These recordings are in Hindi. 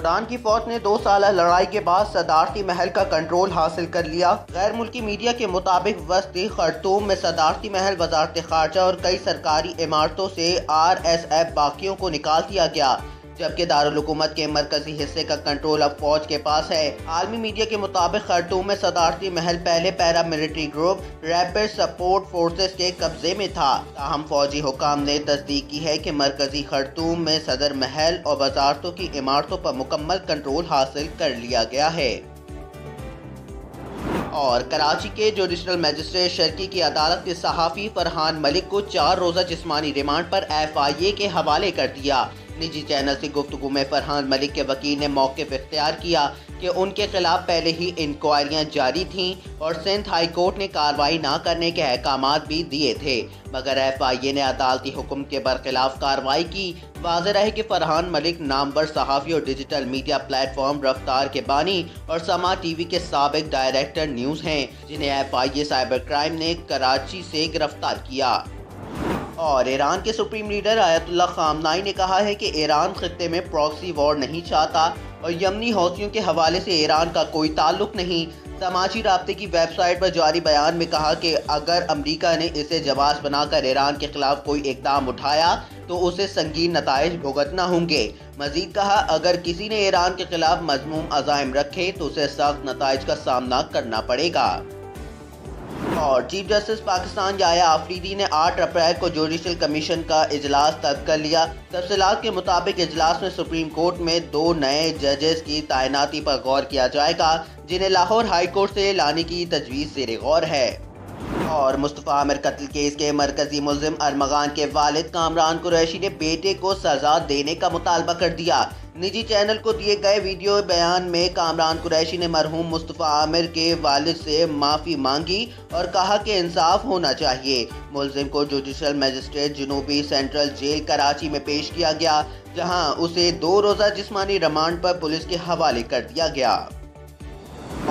सूडान की फौज ने 2 साल लड़ाई के बाद सदारती महल का कंट्रोल हासिल कर लिया। गैर मुल्की मीडिया के मुताबिक वस्ती खर्तूम में सदारती महल, वजारत खारजा और कई सरकारी इमारतों से RSF बाकियों को निकाल दिया गया, जबकि दारुल हुकूमत के मरकजी हिस्से का कंट्रोल अब फौज के पास है। आलमी मीडिया के मुताबिक खर्तूम में सदारती महल पहले para military group rapid support forces के कब्जे में था। ताहम फौजी हुकाम ने तस्दीक की है कि मरकजी खर्तूम में सदर महल और वजारतों की इमारतों पर मुकम्मल कंट्रोल हासिल कर लिया गया है। और कराची के जुडिशल मजिस्ट्रेट शर्की की अदालत ने सहाफ़ी फरहान मलिक को 4 रोज़ा जिस्मानी रिमांड पर FIA के हवाले कर दिया। निजी चैनल से गुफ्तगू में फरहान मलिक के वकील ने मौक़िफ़ इख्तियार किया कि उनके खिलाफ पहले ही इंक्वायरियां जारी थीं और सिंध हाई कोर्ट ने कार्रवाई न करने के अहकामात भी दिए थे, मगर FIA ने अदालती हुक्म के बरखिलाफ कार्रवाई की। वाज़ेह रहे कि फरहान मलिक नामवर सहाफ़ी और डिजिटल मीडिया प्लेटफॉर्म रफ्तार के बानी और समा TV के साबिक डायरेक्टर न्यूज़ हैं, जिन्हें FIA साइबर क्राइम ने कराची से गिरफ्तार किया। और ईरान के सुप्रीम लीडर आयतुल्लाह ख़ामनाई ने कहा है कि ईरान खित्ते में प्रॉक्सी वॉर नहीं चाहता और यमनी हौसियों के हवाले से ईरान का कोई ताल्लुक नहीं। समाजी राब्ते की वेबसाइट पर जारी बयान में कहा कि अगर अमरीका ने इसे जवाब बनाकर ईरान के खिलाफ कोई इक़दाम उठाया तो उसे संगीन नताइज भुगतना होंगे। मजीद कहा, अगर किसी ने ईरान के खिलाफ मज़मूम अज़ाइम रखे तो उसे सख्त नताइज का सामना करना पड़ेगा। और चीफ जस्टिस पाकिस्तान याया आफरीदी ने 8 अप्रैल को जुडिशल कमीशन का इजलास तलब कर लिया। तफसीलात के मुताबिक इजलास में सुप्रीम कोर्ट में 2 नए जजेस की तैनाती पर गौर किया जाएगा, जिन्हें लाहौर हाई कोर्ट से लाने की तजवीज़ ज़ेर गौर है। और मुस्तफ़ा आमिर कत्ल केस के मरकजी मुल्ज़िम अरमगान के वालिद कामरान कुरैशी ने बेटे को सज़ा देने का मुतालबा कर दिया। निजी चैनल को दिए गए वीडियो बयान में कामरान कुरैशी ने मरहूम मुस्तफ़ा आमिर के वालिद से माफ़ी मांगी और कहा कि इंसाफ होना चाहिए। मुल्ज़िम को जुडिशल मजिस्ट्रेट जनूबी सेंट्रल जेल कराची में पेश किया गया, जहां उसे 2 रोज़ा जिस्मानी रिमांड पर पुलिस के हवाले कर दिया गया।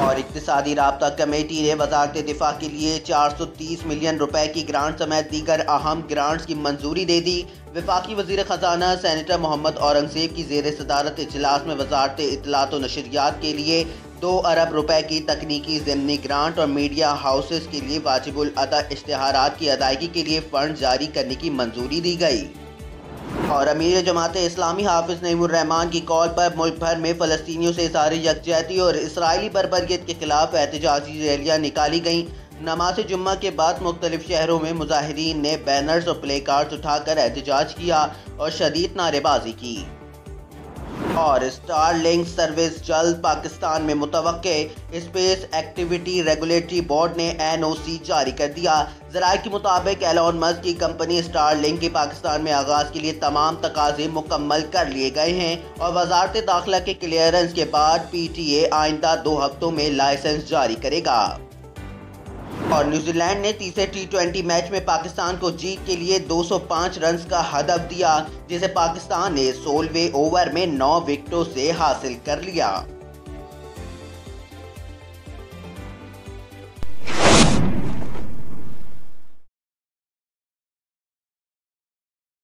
और इक़्तिसादी राब्ता कमेटी ने वज़ारत दिफ़ा के लिए 430 मिलियन रुपए की ग्रांट समेत दीगर अहम ग्रांट्स की मंजूरी दे दी। वफाकी वज़ीर ख़जाना सेनेटर मोहम्मद औरंगज़ेब की ज़ेर सदारत इजलास में वज़ारत इत्तलात व नशरियात के लिए 2 अरब रुपए की तकनीकी ज़िमनी ग्रांट और मीडिया हाउसेस के लिए वाजिबुल अदा इश्तिहारात की अदायगी के लिए फ़ंड जारी करने की मंजूरी दी गई। और अमीर जमात इस्लामी हाफिज़ नईमुर रहमान की कॉल पर मुल्क भर में फ़लस्तीनियों से इज़हार यकजहती और इसराइली बर्बरियत के खिलाफ एहतजाजी रैलियाँ निकाली गईं। नमाज जुम्मा के बाद मुख्तलिफ शहरों में मुजाहिरीन ने बैनर्स और प्ले कार्ड्स उठाकर एहतजाज किया और शदीद नारेबाजी की। और स्टारलिंक सर्विस जल्द पाकिस्तान में मुतवक्के। स्पेस एक्टिविटी रेगुलेटरी बोर्ड ने NOC जारी कर दिया। ज़राए के मुताबिक एलोन मस्क की कंपनी स्टारलिंक के पाकिस्तान में आगाज़ के लिए तमाम तकाज़े मुकम्मल कर लिए गए हैं और वज़ारत दाखिला के क्लियरेंस के बाद PTA आइंदा 2 हफ्तों में लाइसेंस जारी करेगा। और न्यूजीलैंड ने तीसरे T20 मैच में पाकिस्तान को जीत के लिए 205 रन का हदफ दिया, जिसे पाकिस्तान ने 16वें ओवर में 9 विकेटों से हासिल कर लिया।